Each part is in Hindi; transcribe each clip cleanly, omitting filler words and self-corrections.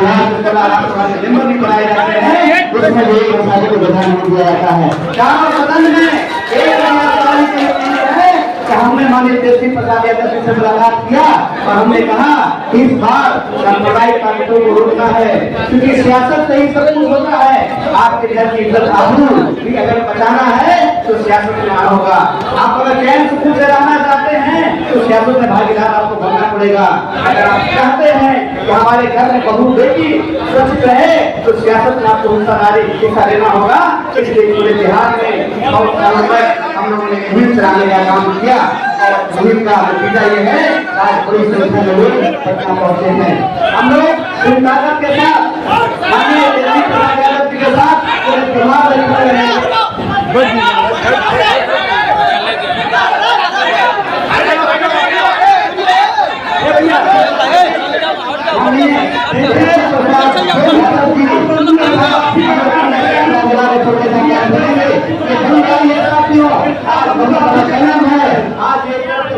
मेंबर भी बनाए जाते हैं, उसमें भी एक मसाले को बधाई नहीं दिया जाता है। चारों सदन में एक है कि हमने माननीय तेजस्वी प्रसाद यादव जी से मुलाकात किया और हमने कहा इस बार सांप्रदायिक ताकतों को रोकना है, क्योंकि सियासत से ही सब कुछ होता है। आपके घर की इज्जत आबरू भी अगर बचाना है तो सियासत में आना होगा। आप अगर चैन सुकून से रहना चाहते हैं तो सियासत में भागीदार आपको बनना पड़ेगा। अगर आप चाहते हैं कि हमारे घर में बहू बेटी सुरक्षित रहे तो सियासत में आपको हिस्सा लेना होगा। इसलिए पूरे बिहार में बहुत सालों तक हम लोगों ने मुहिम चलाने का काम किया और मुहिम का नतीजा ये है आज बड़ी संख्या में लोग पटना पहुंचे हैं। हम लोग पूरी ताकत के साथ माननीय तेजस्वी प्रसाद यादव जी के साथ पूरे परिवार से जुड़े हैं।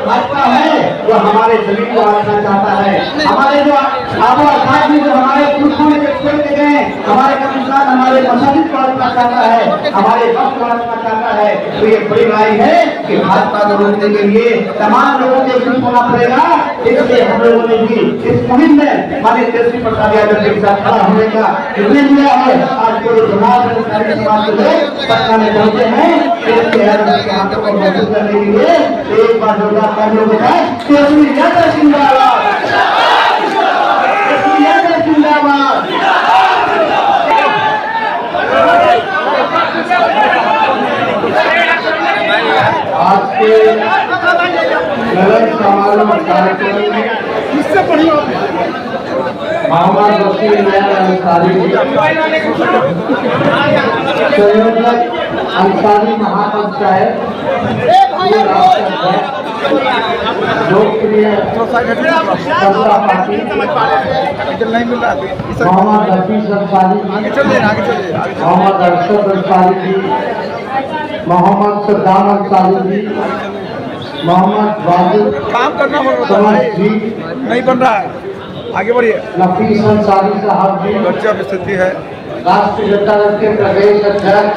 भाजपा है वो हमारे जमीन को आना चाहता है। हमारे जो जो हमारे पुरखों ने छोड़ के गए, हमारे कब्रिस्तान हमारे मस्जिद को आना चाहता है, हमारे वक्त को आना चाहता है। तो ये बड़ी राय है कि भाजपा को रोकने के लिए तमाम लोगों को एकजुट होना पड़ेगा। इसलिए हम लोगों ने भी इस मुहिम में माननीय तेजस्वी प्रसाद यादव के साथ खड़ा होने का निर्णय लिया है। आज पूरे समाज के लोग पटना में पहुंचे हैं तेजस्वी यादव के हाथों को मजबूत करने के लिए। एक बार जोरदार तालियों के साथ तेजस्वी यादव जिंदाबाद, तेजस्वी यादव जिंदाबाद। आज के नगर समारोह कार्यक्रम में मोहम्मद रफी अंसारी संयोजक अंसारी महापंचायत लोकप्रिय जनता पार्टी मोहम्मद हफीज अंसारी, मोहम्मद अरशद अंसारी जी, मोहम्मद सद्दाम अंसारी जी, मोहम्मद वाजिद काम करना जी नहीं बन रहा है, आगे बढ़िए। नफीस अंसारी साहब जी, बच्चा स्थिति है। राष्ट्रीय जनता दल के प्रदेश अध्यक्ष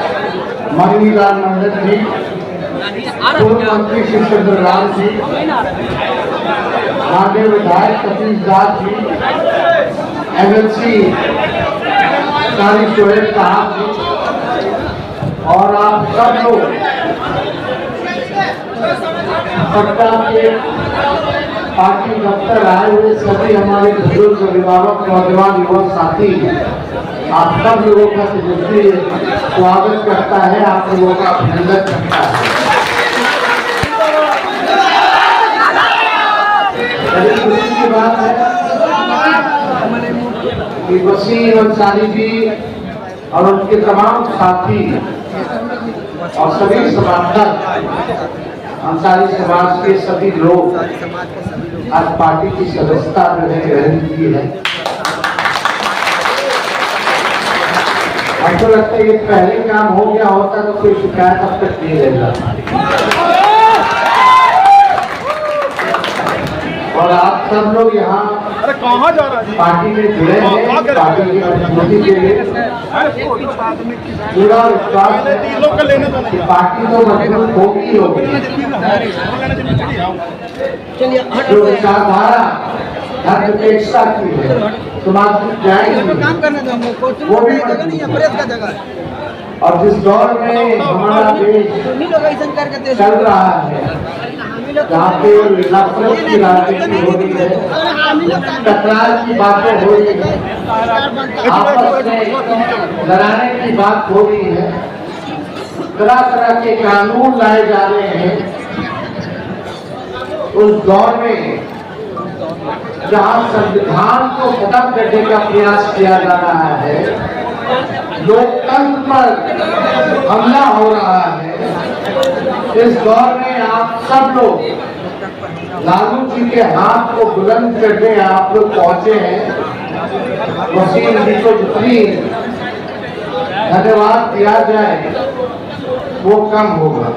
मनीलाल मंडल जी, पूर्व मंत्री शिवचंद्र लाल जी, माननीय विधायक सतीश दास जी, MLC शोएब साहब जी और आप सब लोग पटना के पार्टी दफ्तर आए हुए सभी हमारे बुजुर्ग अभिभावक नौजवान युवा साथी, आप सब लोगों का तेजस्वी स्वागत करता है, आप लोगों का अभिनंदन करता है। खुशी की बात है कि वसीम अंसारी जी और उनके तमाम साथी और सभी समर्थक अंसारी समाज के सभी लोग आज पार्टी की सदस्यता में ग्रहण की है। हमको लगता है ये पहले काम हो गया होता तो कोई शिकायत अब तक नहीं रह जाता। और आप सब लोग यहाँ कहाँ जा रहा है? पार्टी में जुड़े हैं, पार्टी की मजबूती के लिए पूरा विश्वास है। पार्टी तो मजबूत होगी होगी, जो विचारधारा धर्मपेक्षा की है, समाज की जाएगी वो भी और जिस दौर में हमारा देश चल रहा है जहाँ पे नफरत की राजनीति हो रही है, टकरार की बातें हो रही है, आपस में लड़ाने की बात हो रही है, तरह तरह के कानून लाए जा रहे हैं, उस दौर में जहाँ संविधान को खत्म करने का प्रयास किया जा रहा है, लोकतंत्र पर हमला हो रहा है, इस दौर में आप सब लोग लालू जी के हाथ को बुलंद करने आप लोग पहुंचे हैं। वसीम जी को जितनी धन्यवाद दिया जाए वो कम होगा।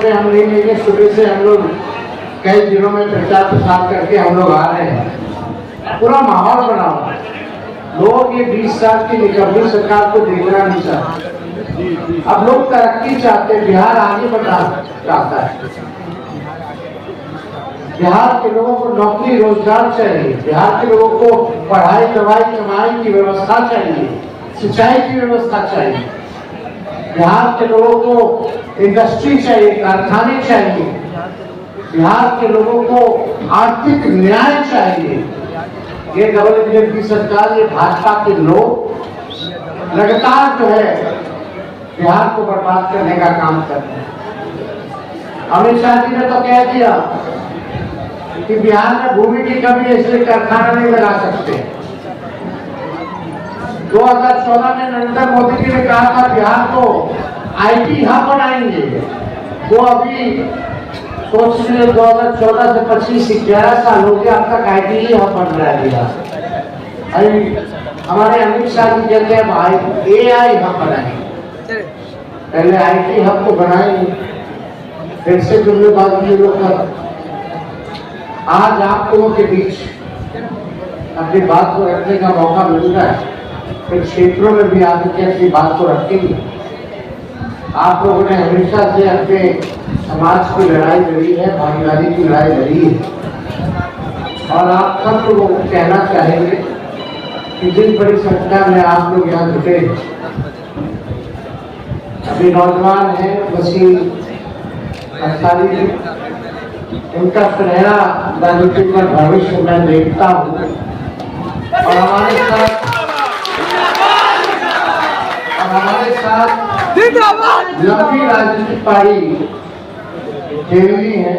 में हम नहीं लेंगे। सुबह से हम लोग कई जिलों में प्रचार प्रसार करके हम लोग आ रहे हैं। पूरा माहौल बना हुआ है। लोग ये 20 साल की निकम्मी सरकार को देखना नहीं चाहते। अब लोग तरक्की चाहते हैं, बिहार आगे बढ़ना चाहता है। बिहार के लोगों को नौकरी रोजगार चाहिए, बिहार के लोगों को पढ़ाई दवाई कमाई की व्यवस्था चाहिए, सिंचाई की व्यवस्था चाहिए, बिहार के लोगों को इंडस्ट्री चाहिए, कारखाने चाहिए, बिहार के लोगों को आर्थिक न्याय चाहिए। ये डबल इंजन की सरकार, ये भाजपा के लोग लगातार जो है बिहार को बर्बाद करने का काम कर रहे हैं। अमित शाह जी ने तो कह दिया कि बिहार में भूमि की कमी है इसलिए कारखाना नहीं लगा सकते। 2014 में नरेंद्र मोदी जी ने कहा था बिहार को आईटी हब बनाएंगे। वो अभी सोच रहे 2014 से 25-11 साल हो गया, अब तक आईटी हब बन रहा है बिहार। हमारे अमित शाह जी कहते हैं भाई एआई हब बनाएंगे। पहले आईटी हब को बनाएंगे, फिर से जुम्मेवारी लोग कर। आज आप लोगों के बीच अपनी बात को रखने का मौका मिल रहा है, फिर क्षेत्रों में भी आके अपनी बात को रखेंगे। आप लोगों ने हमेशा से अपने समाज की लड़ाई लड़ी है, भागीदारी की लड़ाई लड़ी है, और आप सब लोगों को कहना चाहेंगे कि जिस बड़ी संख्या में आप लोग यहाँ जुटे, अभी नौजवान हैं वसीम अंसारी जी, उनका सुनहरा राजनीतिक में भविष्य मैं देखता हूँ। और हमारे साथ लंबी राजनीतिक पारी खेलनी है।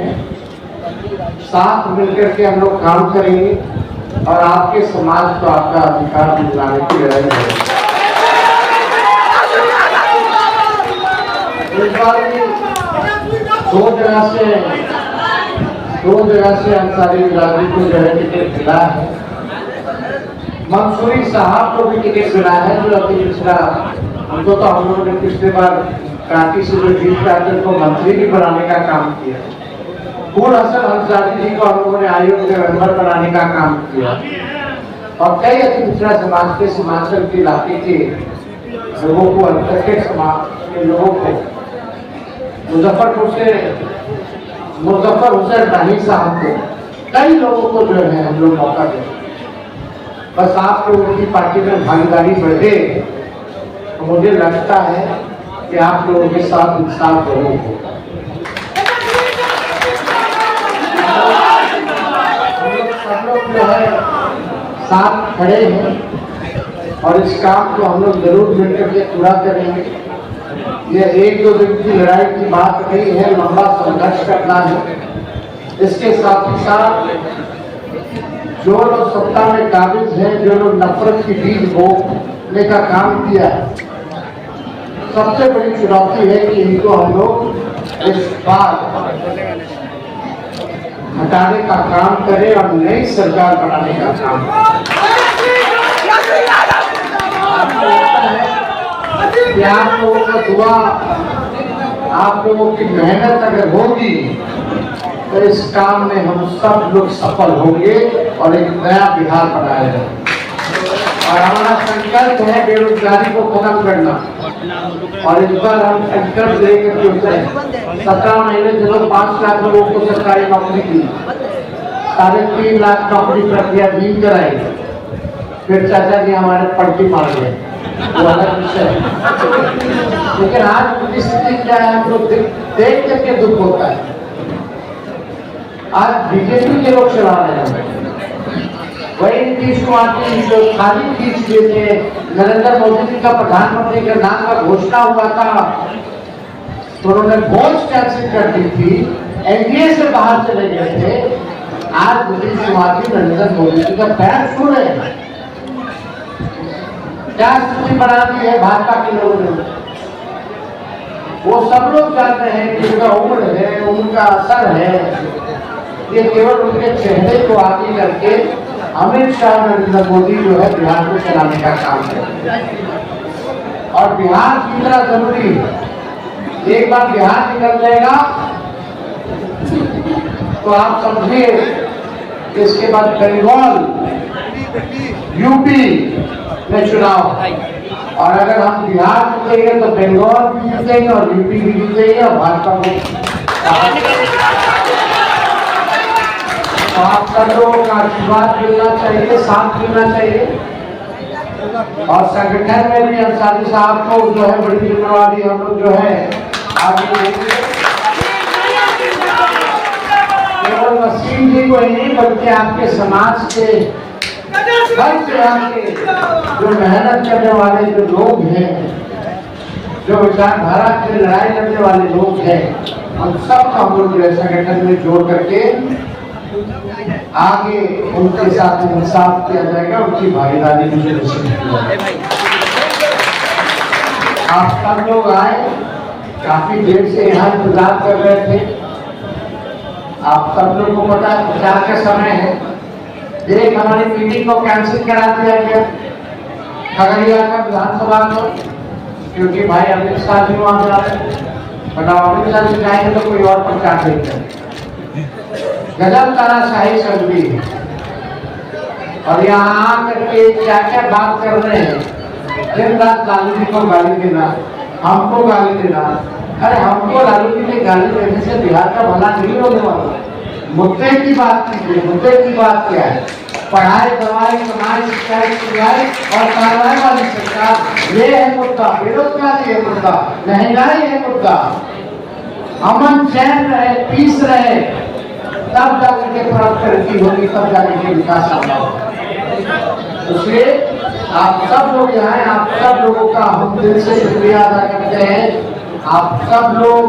साथ मिलकर के हम लोग काम करेंगे और आपके समाज को आपका अधिकार दिलाने की लड़ाई है। इस बार भी दो जगह से अंसारी बिरादरी को जो है टिकट मिला है। मंसूरी साहब को भी टिकट मिला है, जो अति पिछड़ा उनको तो हम लोगों ने पिछले बार कांटी से जो जीत पाते को मंत्री भी बनाने का काम किया। फूल हसन अंसारी जी को हम लोगों ने आयोग के मेंबर बनाने का काम किया, और कई अति पिछड़ा समाज के सीमांचल के इलाके के लोगों को, अल्पसंख्यक समाज के लोगों को मुजफ्फर हुसैन राही साहब को, कई लोगों को जो है हम लोग मौका दें। बस आप लोगों की पार्टी में भागीदारी बढ़े तो मुझे लगता है कि आप लोगों के साथ इंसाफ जरूर हो। सब लोग जो है साथ खड़े हैं और इस काम को हम लोग जरूर मिलकर के पूरा करेंगे। ये 1-2 दिन की लड़ाई की बात नहीं है, लंबा संघर्ष करना है। इसके साथ ही साथ जो लोग सत्ता में काबिज हैं, जो लोग नफरत की बीज बोने का काम किया है, सबसे बड़ी चुनौती है कि इनको हम लोग इस बार हटाने का काम करें और नई सरकार बनाने का काम करें। कि आप लोगों का दुआ, आप लोगों की मेहनत अगर होगी तो इस काम में हम सब लोग सफल होंगे और एक नया बिहार बनाएगा। और हमारा संकल्प है बेरोजगारी को खत्म करना, और इस बार हम संकल्प लेकर के उसे 17 महीने से लोग 5 लाख लोगों को सरकारी नौकरी दी, 3.5 लाख नौकरी प्रक्रिया भी कराई। फिर चाचा जी हमारे पलटी मार गए, वो अलग विषय है। लेकिन आज स्थिति क्या है, हम लोग देख करके दुख होता है। आज बीजेपी के लोग चला रहे हैं, वही नीतीश कुमार की जो खाली खींच दिए थे, नरेंद्र मोदी जी का प्रधानमंत्री के नाम का घोषणा हुआ था तो उन्होंने वोट कैंसिल कर दी थी, एनडीए से बाहर चले गए थे। आज नीतीश कुमार जी नरेंद्र मोदी जी का पैर छू रहे हैं। क्या स्थिति बना दी है भाजपा के लोगों ने, वो सब लोग जानते हैं कि उनका उम्र है, उनका असर है। ये केवल उनके चेहरे को आगे करके अमित शाह नरेंद्र मोदी जो है बिहार को चलाने का काम है। और बिहार जीतना जरूरी है। एक बार बिहार निकल जाएगा तो आप समझिए इसके बाद बंगाल, यूपी में चुनाव, और अगर हम बिहार जीतेंगे तो बंगाल भी जीतेंगे और यूपी भी जीतेंगे और भाजपा को। तो आप सब लोगों का आशीर्वाद मिलना चाहिए, साथ मिलना चाहिए। और संगठन में भी अंसारी साहब को जो है बड़ी जिम्मेवारी हम लोग जो है आगे देंगे। केवल वसीम जी को ही नहीं बल्कि आपके समाज के हर तरह के जो मेहनत करने वाले जो लोग हैं, जो विचारधारा की लड़ाई लड़ने वाले लोग हैं, हम सब हम लोग जो है संगठन में जोड़ करके आगे उनके साथ इंसाफ किया जाएगा, उनकी भागीदारी भी आप सब लोग आए, काफी देर से यहाँ इंतजार कर रहे थे। आप सब लोग को पता है प्रचार का समय है, एक हमारी मीटिंग को कैंसिल करा दिया गया खगड़िया का विधानसभा को, क्योंकि भाई अमित शाह जी वहां जा रहे हैं, अमित शाह जी जाएंगे तो कोई और प्रचार नहीं करें। गजब तानाशाही चल रही है और यहाँ आकर के क्या क्या बात कर रहे हैं, दिन रात लालू जी को गाली देना, हमको गाली देना। अरे हमको लालू जी ने गाली देने से बिहार का भला नहीं होने वाला। मुद्दे की बात कीजिए, मुद्दे की बात क्या है? पढ़ाई, दवाई, कमाई, शिकायत, सिलाई और कार्रवाई वाली सरकार, ये है मुद्दा। बेरोजगारी है मुद्दा, महंगाई है मुद्दा। अमन चैन रहे, पीस रहे, तब जाकर के तरक्की होगी, तब जाकर के विकास होगा। इसलिए आप सब लोग यहाँ हैं, आप सब लोगों का हम दिल से शुक्रिया अदा करते हैं। आप सब लोग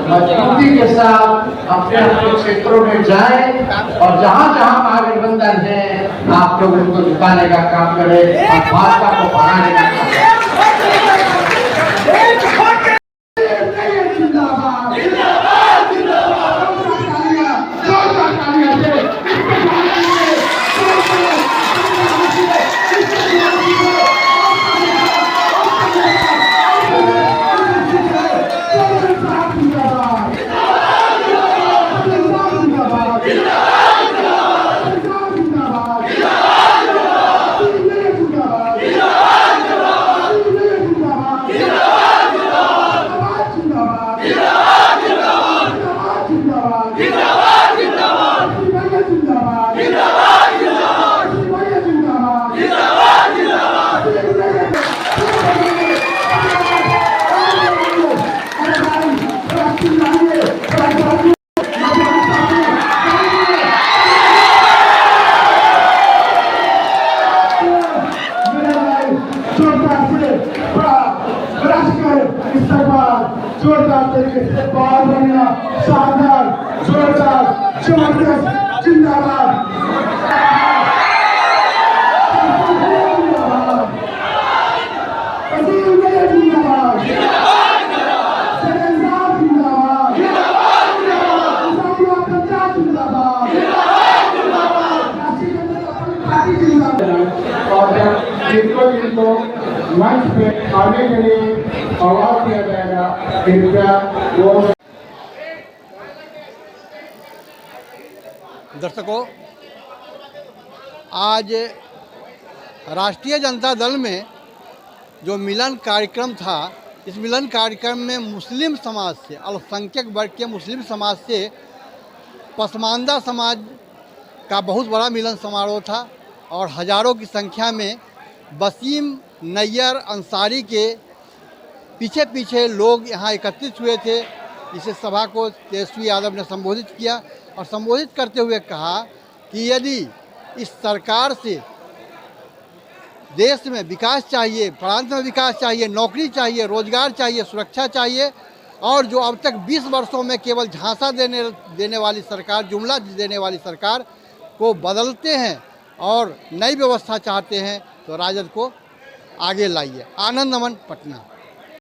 मजबूती के साथ अपने अपने क्षेत्रों में जाएं और जहाँ जहाँ महागठबंधन है आप लोग उनको जिताने का काम करें और भाजपा को बढ़ाने का काम करें। जोरदार तरीके से बहुत बढ़िया, शानदार, जोरदार, जबरदस्त, जिंदाबाद। जिनको मंच पे आने के लिए आवाज दिया जाएगा, कृपया वो। दर्शकों, आज राष्ट्रीय जनता दल में जो मिलन कार्यक्रम था, इस मिलन कार्यक्रम में मुस्लिम समाज से, अल्पसंख्यक वर्ग के मुस्लिम समाज से पसमानदा समाज का बहुत बड़ा मिलन समारोह था और हज़ारों की संख्या में वसीम नैयर अंसारी के पीछे पीछे लोग यहाँ एकत्रित हुए थे। इस सभा को तेजस्वी यादव ने संबोधित किया और संबोधित करते हुए कहा कि यदि इस सरकार से देश में विकास चाहिए, प्रांत में विकास चाहिए, नौकरी चाहिए, रोजगार चाहिए, सुरक्षा चाहिए, और जो अब तक 20 वर्षों में केवल झांसा देने वाली सरकार, जुमला देने वाली सरकार को बदलते हैं और नई व्यवस्था चाहते हैं, तो राजद को आगे लाइए। आनंद अमन, पटना।